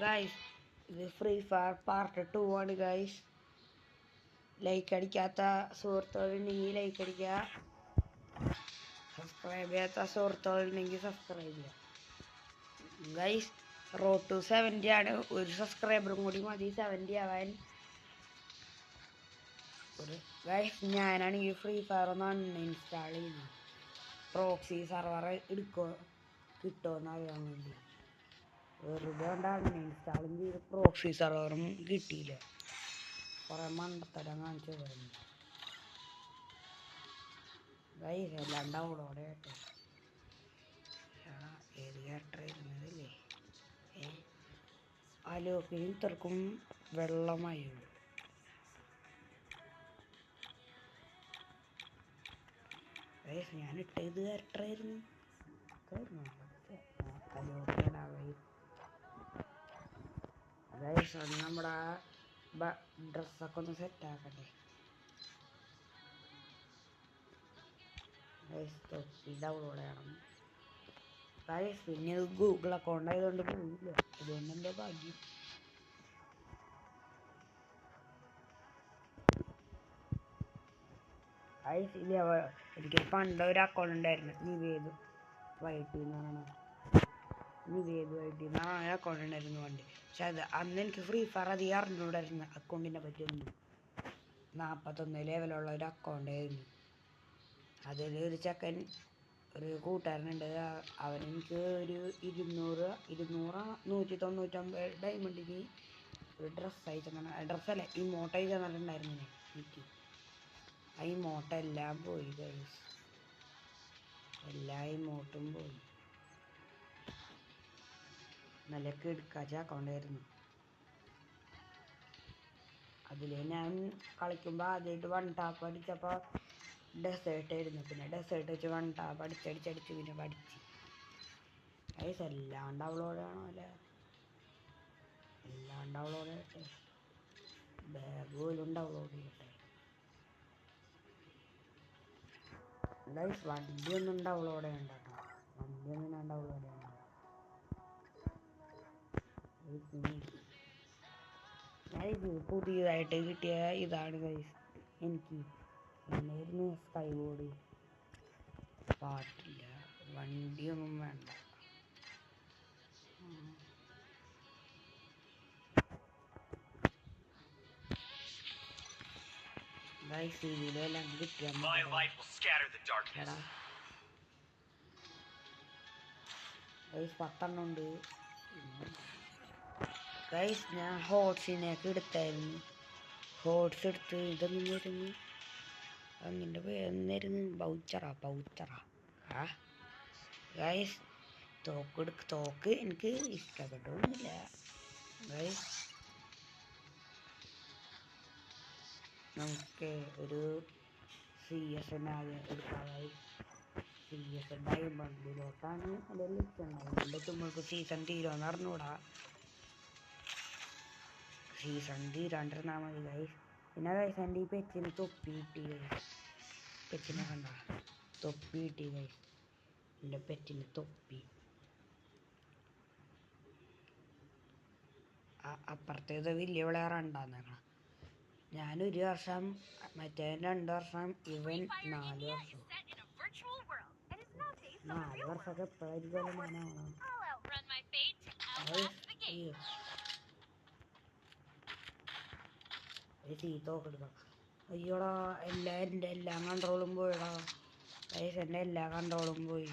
Guys ഇത് free fire part 2 ആണ് guys. Like അടിക്കാത്ത സുഹൃത്തുക്കളുണ്ടെങ്കിൽ like അടിക്കുക, സബ്സ്ക്രൈബ് ചെയ്യാത്ത സുഹൃത്തുക്കളുണ്ടെങ്കിൽ സബ്സ്ക്രൈബ് ചെയ്യുക ഗൈസ്. റോഡ് ടു 70 ആണ്. ഒരു സബ്സ്ക്രൈബറും കൂടി മതി 70 ആവാൻ. ഗൈസ് ഞാനാണെങ്കിൽ ഫ്രീ ഫയർ ഒന്ന് അൺഇൻസ്റ്റാൾ ചെയ്യുന്നു. പ്രോക്സി സർവർ കിട്ടുമെന്ന് അറിയാൻ വേണ്ടി വെറുതെ കൊണ്ടാണ് ഇൻസ്റ്റാളും ചെയ്ത് പ്രോക്സി സർവറും കിട്ടിയില്ല. കുറെ മണ്ടത്തരം കാണിച്ചു വരുന്നു ഗൈസ്. എല്ലാം ഡൗൺലോഡ് ആയിട്ട് ഏത് ക്യാരക്ടർ ഇരുന്നതല്ലേ അലോക്കിനും ഇത്രക്കും വെള്ളമായി. ഗൈസ് ഞാൻ ഇട്ടത് ക്യാരക്ടറായിരുന്നു ഗൈസ്. നമ്മുടെ ഡ്രസ്സൊക്കെ ഒന്ന് സെറ്റാക്കട്ടെ ഗൈസ്. തൊപ്പി ഡൗൺലോഡ് ചെയ്യണം ഗൈസ്. പിന്നെ ഇത് ഗൂഗിൾ അക്കൗണ്ട് ആയതുകൊണ്ട് പോയില്ല, അതുകൊണ്ട് എന്തോ ഭാഗ്യം. ഗൈസ് ഇല്ല, എനിക്ക് പണ്ട് ഒരു അക്കൗണ്ട് ഉണ്ടായിരുന്നു, നിവേദ് വൈറ്റി എന്നാണ് അക്കൗണ്ട് ഉണ്ടായിരുന്നു പണ്ട്. പക്ഷെ അത് അന്ന് എനിക്ക് ഫ്രീ ഫയർ അധികം അറിഞ്ഞൂടായിരുന്നു അക്കൗണ്ടിനെ പറ്റിയൊന്നും. 41 ലെവലുള്ള ഒരു അക്കൗണ്ട് ആയിരുന്നു. അതിൽ ഒരു ചെക്കൻ ഒരു കൂട്ടുകാരനുണ്ട്, അവനെനിക്ക് ഒരു 199 ഡയമണ്ടിന് ഒരു ഡ്രസ്സ് അയച്ചെന്നാണ്, ഡ്രസ്സല്ല ഇമോട്ട് അയച്ചു തന്നിട്ടുണ്ടായിരുന്നു എനിക്ക്. ആ ഇമോട്ടെല്ലാം പോയി ഗൈസ്, എല്ലാ ഇമോട്ടും പോയി. നല്ല കിടക്കാച്ച അക്കൗണ്ടായിരുന്നു. അതിൽ ഞാൻ കളിക്കുമ്പോൾ ആദ്യമായിട്ട് 1 ടാപ്പ് അടിച്ചപ്പോൾ ഡെസേർട്ട് ആയിരുന്നു. പിന്നെ ഡെസേർട്ട് വെച്ച് 1 ടാപ്പ് അടിച്ചടിച്ച് പിന്നെ പഠിച്ച് ഗൈസ്. എല്ലാം ഡൗൺലോഡ് ചെയ്യണം അല്ലേ, എല്ലാം ഡൗൺലോഡ് ചെയ്യട്ടെ, ബാഗ് പോലും ഡൗൺലോഡ് ചെയ്യട്ടെ ഗൈസ്. വണ്ടിയൊന്നും ഡൗൺലോഡ് ചെയ്യണ്ട കേട്ടോ, വണ്ടിയൊന്നും ഞാൻ ഡൗൺലോഡ് ചെയ്യണ്ട. ഇത് പുതിയതായിട്ട് കിട്ടിയ ഇതാണ് ഗൈസ് എനിക്ക്. എന്നായിരുന്നു സ്കൈ ബോർഡ്, പാട്ടില്ല, വണ്ടിയൊന്നും വേണ്ട. ഗൈസ് ഇതിലെല്ലാം കിട്ടിയ ഗൈസ് 10 ഉണ്ട് ഗൈസ്. ഞാൻ ഹോട്ട്സിനെയൊക്കെ എടുത്തായിരുന്നു, ഹോട്ട്സ് എടുത്ത് ഇതൊന്നും വരുന്നു. അതിൻ്റെ പേരെന്നായിരുന്നു, ബൗച്ചറാ ആ ഗൈസ്. തോക്ക് എനിക്ക് ഇഷ്ടപ്പെട്ടൊന്നുമില്ല ഗൈസ്. നമുക്ക് ഒരു CS ആദ്യം എടുക്കാതായി. CS ഡയമണ്ടിലോട്ടാണ് അതിൽ ഇഷ്ടമുണ്ടാവും. എൻ്റെ തുമ്മൾക്ക് സീസൺ തീരുമെന്ന് അറിഞ്ഞൂടാ, സീസൺ തീരാണ്ടിരുന്നാൽ മതി ഗൈസ്. പിന്നെ ഗൈസ് എൻ്റെ ഈ പെറ്റിന് തൊപ്പി കിട്ടി ഗൈസ്, പെറ്റിനെ കണ്ട തൊപ്പി കിട്ടി ഗൈസ്, എൻ്റെ പെറ്റിന് തൊപ്പി. അപ്പുറത്തേത് വലിയ വിളയാറ ഉണ്ടാകുന്നേക്കണം. ഞാനൊരു വർഷം, മറ്റേ 2 വർഷം, ഇവൻ 4 വർഷം. 4 വർഷമൊക്കെ എപ്പോഴായിരിക്കും ഞാനാവണം. ചീത്തോക്കെടുക്കാം. അയ്യോടാ, എല്ലാം കൺട്രോളും പോയടാ ഗൈസ്, എൻ്റെ എല്ലാ കൺട്രോളും പോയി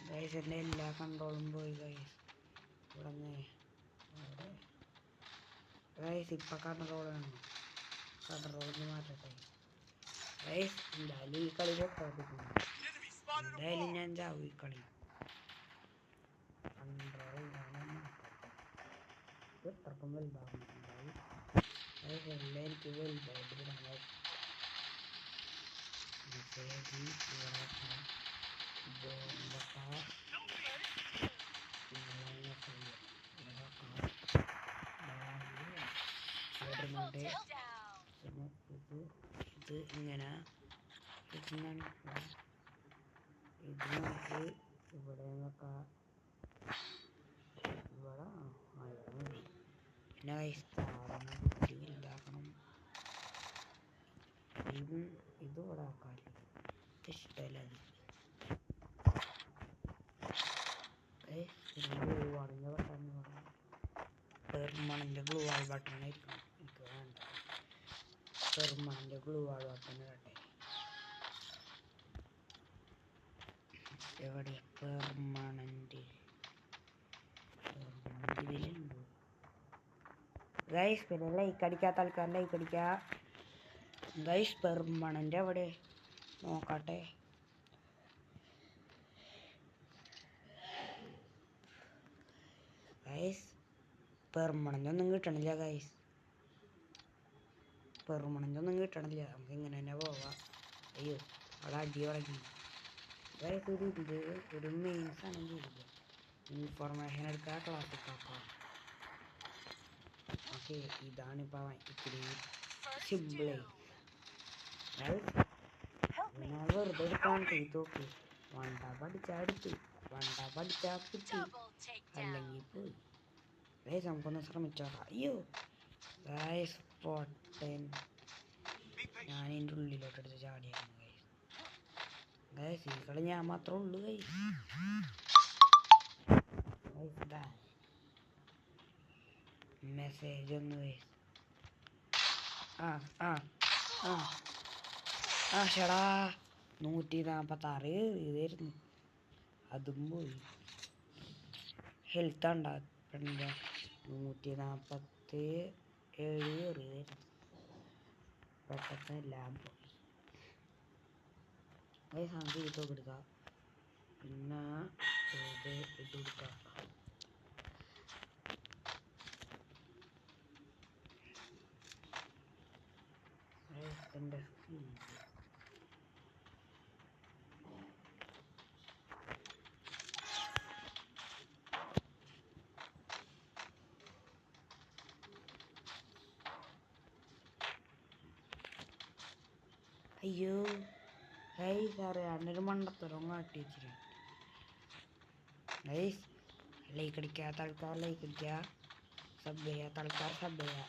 ഗൈസ്, എൻ്റെ എല്ലാ കൺട്രോളും പോയി ഗൈസ്. ഇവിടെ ഗൈസ് ഇപ്പം കൺട്രോളൊന്ന് മാറ്റട്ടെ ഗൈസ്. എന്തായാലും ഈ കളി പൊട്ടാതിരിക്കുന്നു, എന്തായാലും ഞാൻ ചാവും ഈ കളി. കൺട്രോൾ എത്രക്കും വലുതാവുന്നുണ്ടായി ഗൈസ്, എല്ലാം എനിക്ക് വലുതായിട്ട് വിടാൻ. ഇത് ഇങ്ങനെ ഇത് നമുക്ക് ഇവിടെ നോക്കാം. ഗ്ലൂ വാളിൻ്റെ button permanent glue wall button ആയിരിക്കണം എനിക്ക് വേണ്ട. പെർമണൻ്റ് ഗ്ലൂ വാൾ ബട്ടൺ ഇടട്ടെ. എവിടെ പെർമണൻ്റ് ഇതിലുണ്ട് ഗൈസ്. പിന്നെ ലൈക്ക് അടിക്കാത്ത ആൾക്കാർ ലൈക്ക് അടിക്കുക ഗൈസ്. പെർമണൻ്റ് എവിടെ നോക്കട്ടെ. ഗൈസ് പെർമണൻ്റ് ഒന്നും കിട്ടണില്ല ഗൈസ്. പെർമണൻ്റ് ഒന്നും കിട്ടണില്ല. നമുക്ക് ഇങ്ങനെ തന്നെ പോവാം. അയ്യോ അവിടെ അടി തുടങ്ങി ഗൈസ്. ഒരു മെയിൻ സാധനം ചെയ്തില്ല. ഇൻഫോർമേഷൻ എടുക്കുക, ക്ലാസ്സിക് ആക്കാം. ഓക്കെ ഇതാണിപ്പോൾ ഇത്തിരി സിമ്പിളായി. ഞാൻ വെറുതെ എടുക്കാൻ ചെയ്ത് നോക്കി. വണ്ട പഠിച്ചടിച്ചു, വണ്ട പഠിച്ചാ കിട്ടി, അല്ലെങ്കിൽ പോയി. ഗൈസ് നമുക്കൊന്ന് ശ്രമിച്ചോക്കാം. അയ്യോ ഗൈസ് പൊട്ടൻ. ഞാൻ ഇതിൻ്റെ ഉള്ളിലോട്ട് എടുത്ത് ചാടിയായിരുന്നു ഗൈസ്. ഗൈസ് ഈ കളി ഞാൻ മാത്രമേ ഉള്ളൂ ഗൈസ്. മെസ്സേജ് ഒന്ന് ഗൈസ്. ഷടാ 146 ഇതായിരുന്നു. അതും പോയി. ഹെൽത്ത് ഉണ്ടാക്കണ്ട 147 കയറിയതായിരുന്നു. പെട്ടെന്ന് എല്ലാം പോയി. ഗൈസ് നമുക്ക് ഇതൊക്കെ എടുക്കാം. പിന്നെ ഇത് എടുക്കാം. എൻ്റെ അയ്യോ ഗൈസ് അറിയാണ്ടൊരു മണ്ടത്തരം കാട്ടി വെച്ചിട്ട്. ഗൈസ് ലൈക്ക് അടിക്കാത്ത ആൾക്കാർ ലൈക്ക് അടിക്കുക, സബ് ചെയ്യാത്ത ആൾക്കാർ സബ് ചെയ്യുക.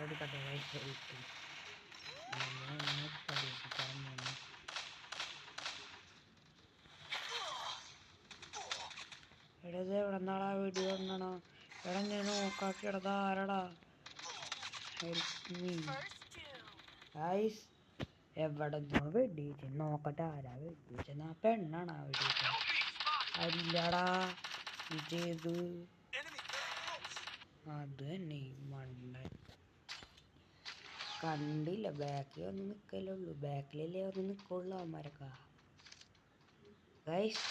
എടുക്കട്ടെ ഗൈസ്. ഹെൽത്ത് പരീക്ഷിക്കാൻ വേണ്ടി എടത് എവിടെ നിന്നാളാ വീഡിയോ വന്നണോ? എടാ ഞാൻ നോക്കാക്കി ഇടതാ ആരടാ? Help me guys. എവിടെ നിന്നോ വെടിയിച്ച് നോക്കട്ടെ ആരാ വെടിയിച്ചെന്നാ? പെണ്ണാണാ വെടിയിച്ച? അല്ലടാ ഇതേത്? അത് തന്നെ മണ്ണൻ. കണ്ടില്ല, ബാക്കിൽ വന്ന് നിൽക്കല്ലേ ഉള്ളൂ. ബാക്കിലല്ലേ വന്ന് നിൽക്കുള്ളൂ അവന്മാരൊക്കെ. ഗൈസ്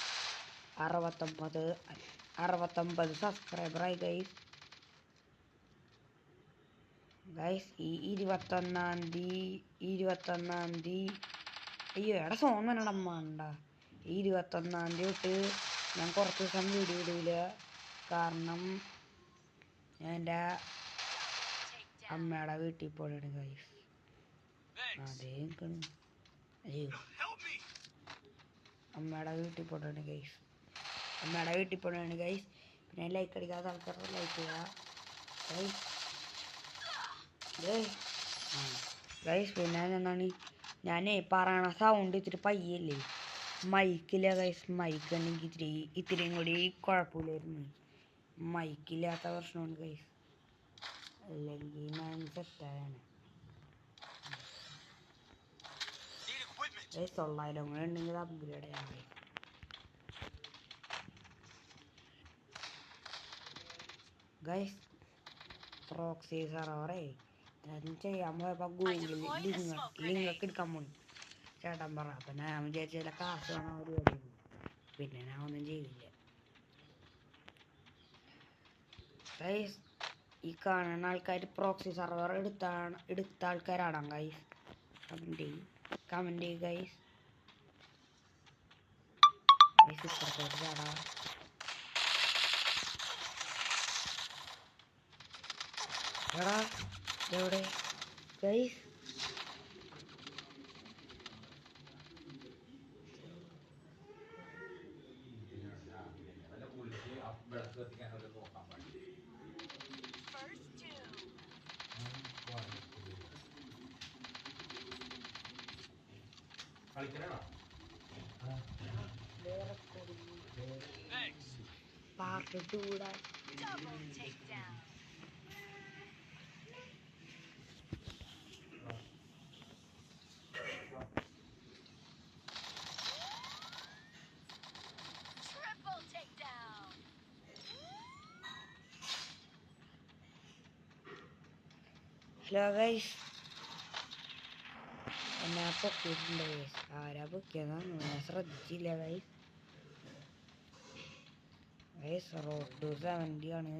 69 സബ്സ്ക്രൈബറായി ഗൈസ്. ഗൈസ് ഈ 21-ാം തീയതി അയ്യോ എടാ സോമനടം വേണ്ട. 21-ാം തീയതി തൊട്ട് ഞാൻ കുറച്ച് ദിവസം വീഡിയോ ഇടില്ല. കാരണം ഞാൻ എൻ്റെ അമ്മയുടെ വീട്ടിൽ പോലെയാണ് ഗൈസ്. അതേ അയ്യോ അമ്മയുടെ വീട്ടിൽ പോലെയാണ് ഗൈസ്. പിന്നെ ലൈക്ക് അടിക്കാത്ത ആൾക്കാർ ലൈക്ക് ചെയ്യുക ഗൈസ്. പിന്നെ എന്താണ് ഞാൻ പറയണ സൗണ്ട് ഇത്തിരി പയ്യല്ലേ, മൈക്കില്ല ഗൈസ്. മൈക്ക് ഉണ്ടെങ്കിൽ ഇത്തിരിയും കൂടി കുഴപ്പമില്ലായിരുന്നു. മൈക്കില്ലാത്ത പ്രശ്നമാണ് ഗൈസ്. അല്ലെങ്കിൽ ഞാൻ സെറ്റായാണ് ഗൈസ്. 900 കൂടെ ഉണ്ടെങ്കിൽ അപ്ഗ്രേഡ് ചെയ്യാൻ ഗൈസ്. ഗൈസ് പ്രോക്സി സെർവറേ ഞാൻ ചെയ്യാൻ പോയപ്പോൾ ഗൂഗിളിൽ ലിങ്ക് ഒക്കെ എടുക്കാൻ പോയി ചേട്ടൻ പറഞ്ഞു. അപ്പം ഞാൻ വിചാരിച്ച ചില കാശ് വേണം പരിപാടി. പിന്നെ ഞാൻ ഒന്നും ചെയ്തില്ല ഗൈസ്. ഈ കാണുന്ന ആൾക്കാർ പ്രോക്സി സെർവർ എടുത്ത ആൾക്കാരാണ് ഗൈസ്. കമൻറ്റ് ചെയ്യും ഗൈസ്. ഇപ്പുറത്തോട്ട് ചാടാ. എടാ എവിടെ ഗൈസ്? പാർട്ട് 2 കൂടെ ഹലോ ഗൈസ് എന്നാ പൊക്കിയിട്ടുണ്ട് ഗൈസ് ആരാ പൊക്കിയതാണ് ഞാൻ ശ്രദ്ധിച്ചില്ല ഗൈസ് ഗൈസ് റോഡ് ടു 70 ആണ്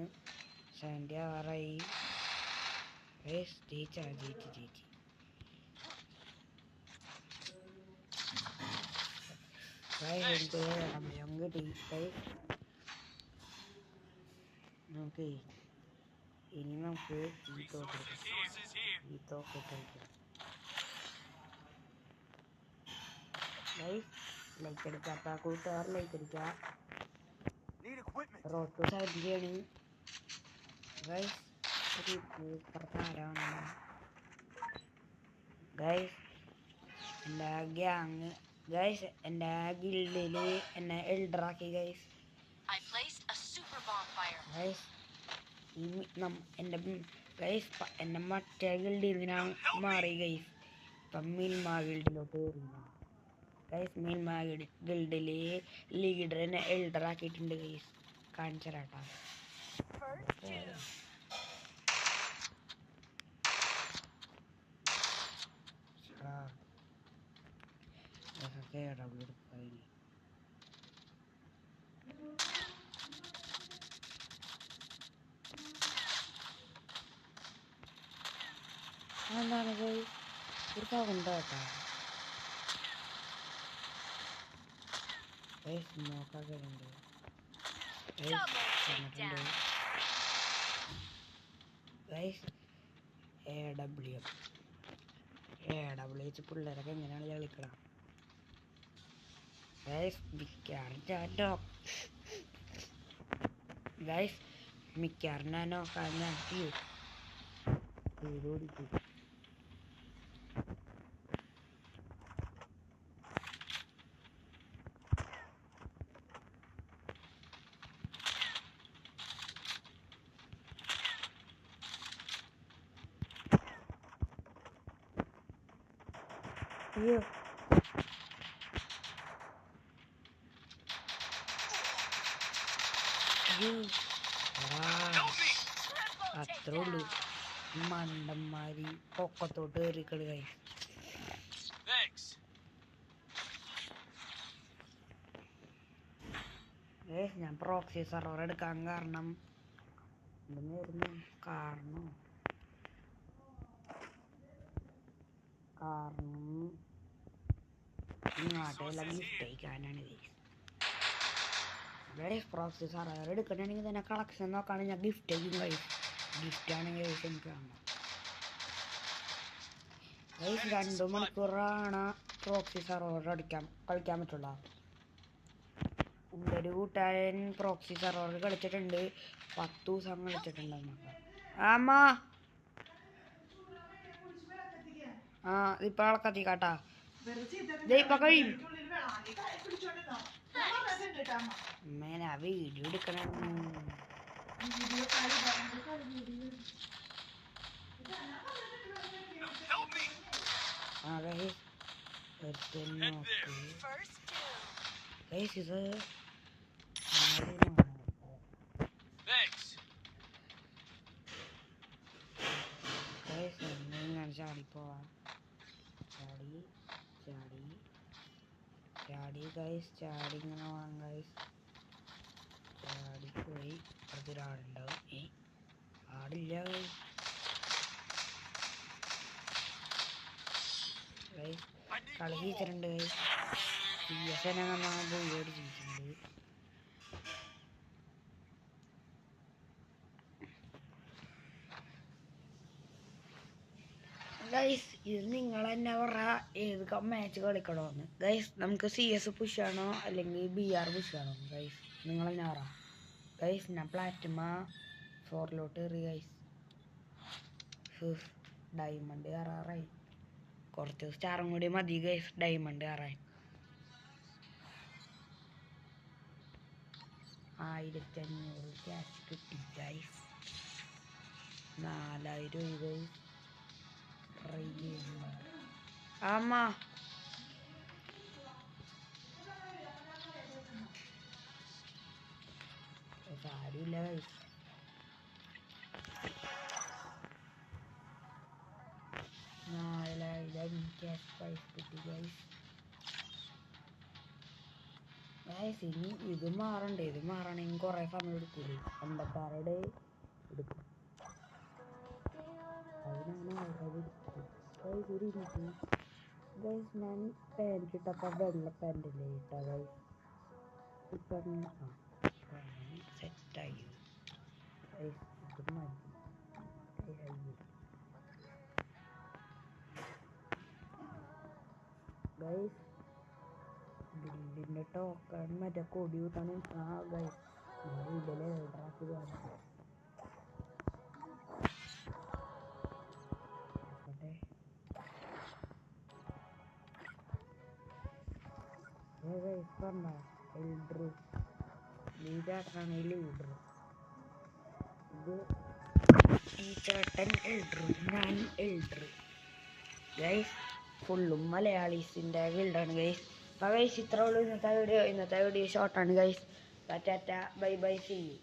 70 ആറായി ഗൈസ് ജയിച്ചു എനിക്ക് അഭയം കിട്ടി ഗൈസ് നമുക്ക് ഇനി നമുക്ക് ഈ തോക്കിട്ട് കളിക്കാം ഗൈസ് ലൈക്ക് അടിക്കാത്ത കൂട്ടുകാർ ലൈക്ക് അടിക്കുക റോഡ് ടു 70 ആണ് ഗൈസ് ഒരു പ്രധാനമാണ് ഗൈസ് എൻ്റെ ഗ്യാങ് ഗൈസ് എൻ്റെ ഗിൽഡിൽ എന്നെ എൽഡറാക്കി ഗൈസ് ഗൈസ് എൻ്റെ ഗൈസ് എൻ്റെ മറ്റേ ഗിൽഡിൽ നിന്ന് ഞാൻ മാറി ഗൈസ് ഇപ്പം മിൽമ ഗിൽഡിലോട്ട് കയറി ഗൈസ് മിൽമ ഗിൽഡിൽ ലീഡറിനെ എൽഡറാക്കിയിട്ടുണ്ട് ഗൈസ് കാണിച്ചു തരാട്ടാ എന്താണ് ഒരു ഉണ്ട് കേട്ടോ നോക്കാറുണ്ട് AWH പിള്ളേരൊക്കെ എങ്ങനെയാണ് കളിക്കണം മിക്കാറും ഞാൻ നോക്കാൻ ഞാൻ ഓടിക്കും അയ്യോ അത്രേ ഉള്ളൂ മണ്ടന്മാരി പൊക്കത്തോട്ട് കയറിക്കളി ഞാൻ പ്രോക്സി സർവർ എടുക്കാൻ കാരണം ഇങ്ങോട്ടെല്ലാം ഗിഫ്റ്റ് അയക്കാനാണ് പ്രോക്സി സർവർ എടുക്കണമെങ്കിൽ തന്നെ കളക്ഷൻ നോക്കാണ് ഞാൻ ഗിഫ്റ്റ് അയക്കും ഗിഫ്റ്റ് ആണെങ്കിൽ എനിക്ക് കാണാം 2 മണിക്കൂറാണ് പ്രോക്സി സർവർ കളിക്കാൻ പറ്റുള്ള എൻ്റെ ഒരു കൂട്ടുകാരൻ പ്രോക്സി സർവർ കളിച്ചിട്ടുണ്ട് 10 ദിവസം കളിച്ചിട്ടുണ്ട് അമ്മ ഇപ്പൊ കത്തിക്കാട്ടാ ഇപ്പൊ കഴിയും അമ്മേനെ ആ വീഡിയോ എടുക്കണം ഇത് ഇങ്ങനെ ചാടിപ്പോവാ ചാടി ഗൈസ് ചാടി ഇങ്ങനെ പോവാം ഗൈസ് ചാടിപ്പോയി അതൊരാളുണ്ടാവും ആടില്ല ഗൈസ് കളി ജയിച്ചിട്ടുണ്ട് ഗൈസ് CS പോയോട് ജയിച്ചിട്ടുണ്ട് ഗൈസ് ഇത് നിങ്ങൾ തന്നെ പറ ഏത് മാച്ച് കളിക്കണമെന്ന് ഗൈസ് നമുക്ക് CS പുഷ് ആണോ അല്ലെങ്കിൽ BR പുഷ് ആണോ ഗൈസ് നിങ്ങൾ തന്നെ പറ ഗൈസ് ഞാൻ പ്ലാറ്റിമ 4 കയറി ഗൈസ്. ഡയമണ്ട് കയറാറായി. കുറച്ച് സ്റ്റാറും കൂടി മതി ഗൈസ് ഡയമണ്ട് കയറാൻ. 1500 ക്യാഷ് കിട്ടി ഗൈസ്. 4000 ഗൈസ്. അമ്മ ആരുമില്ല ഗൈസ്. 4000 ക്യാഷ് പ്രൈസ് കിട്ടി ഗൈസ്. ഗൈസ് ഇനി ഇത് മാറണ്ടേ? ഇത് മാറണമെങ്കിൽ കുറേ സമയം എടുക്കൂലേ? 56 എടുക്കും. ഗൈസ് ഞാൻ പാൻറ് ഇട്ടപ്പോൾ വെള്ള പാൻറ്റില്ലേ ഇട്ട ഗൈസ്. ഇപ്പം സെറ്റായി ഗൈസ്. ഇത് മതി. ഗൈസ് ബില്ലിൻ്റെ ടോക്കൺ മറ്റേ കൊടി കൂട്ടാനും ഗൈസ് ഇതിലെ ഡ്രാഫ്റ്റ് കാണാം. പറഞ്ഞ എൽഡ്രു ഈ ചേട്ടനാണ് ഈ ലീഡർ. ഇത് ഈ ചേട്ടൻ എൽഡ്രു, ഞാൻ എൽഡ്രു ഗൈസ്. ഫുള്ളും മലയാളീസിൻ്റെ ഗിൽഡാണ് ഗൈസ്. അപ്പോൾ ഗൈസ് ഇത്രേ ഉള്ളൂ ഇന്നത്തെ വീഡിയോ. ഷോർട്ടാണ് guys. Tata bye bye, see U.